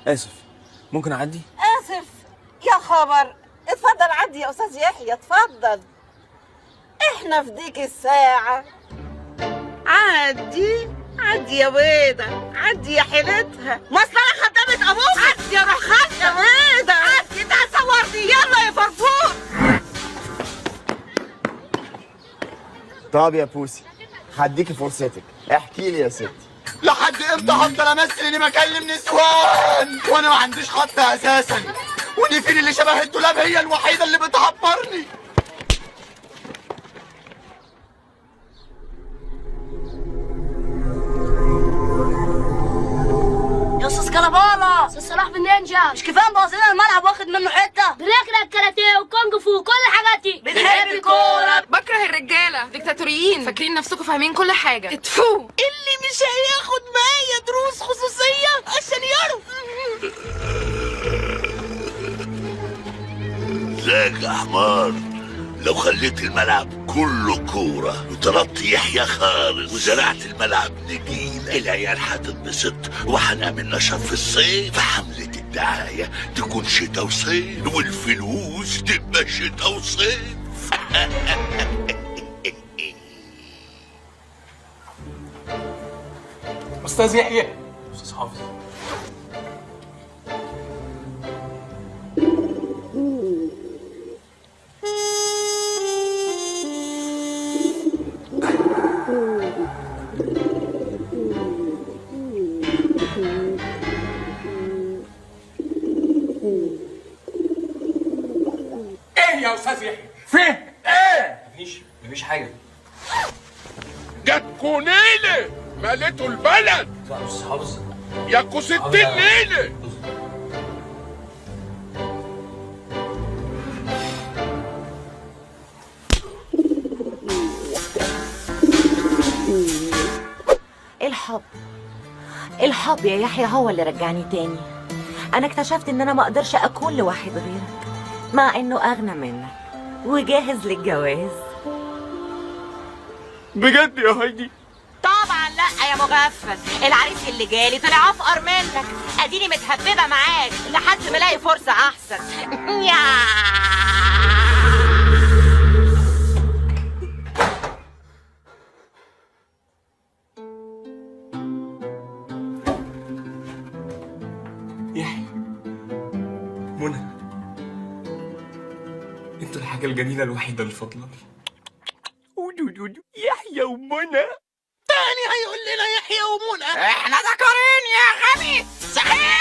اسف، ممكن اعدي؟ اسف يا خبر. اتفضل عدي يا استاذ يحيى، اتفضل. احنا في ديك الساعة. عدي عدي يا بيضة، عدي يا حيلتها. مصلحة خدامة ابوك. عدي يا رخاصة يا بيضة، عدي. انت هتصورني؟ يلا يا فرفور. طب يا بوسي، هديكي فرصتك، احكي لي يا ستي. لحد امتى هفضل امثل اني بكلم نسوان وانا ما عنديش خط اساسا؟ ونيفين اللي شبه الدولاب هي الوحيده اللي بتعبرني. يا استاذ كلابالا، استاذ صلاح بن نينجا، مش كفايه مبوظ لنا الملعب واخد منه حته؟ بنكره الكاراتيه والكونج فو وكل الحاجات دي. بنحب الكوره. بكره الرجاله ديكتاتوريين فاكرين نفسكم فاهمين كل حاجه. اتفو اللي مش هياخد معايا دروس خصوصية عشان يعرف. ذاك يا حمار، لو خليت الملعب كله كورة وطردت يحيى خالص وزرعت الملعب نجيلة، العيال هتتبسط وهنعمل نشاط في الصيف، فحملة الدعاية تكون شتا وصيف والفلوس تبقى شتا وصيف. استاذ يحيى. استاذ حافظ. ايه يا استاذ يحيى؟ فين؟ ايه؟ مفيش حاجه. جاتكوا نيله مالته البلد. استاذ حافظ. ياكوا 60 نيله. الحب يا يحيى هو اللي رجعني تاني. انا اكتشفت ان انا ما اقدرش اكون لواحد غيرك، مع انه اغنى منك وجاهز للجواز. بجد يا هايدي؟ طبعا لا يا مغفل، العريس اللي جالي طلع افقر منك. اديني متهببه معاك لحد ما الاقي فرصه احسن. يا يحيى، منى، انتوا الحاجه الجميله الوحيده اللي فاضله لي. يحيى ومنى تاني هيقول لنا يحيى ومنى؟ احنا ذكرين يا غبي. صحيح.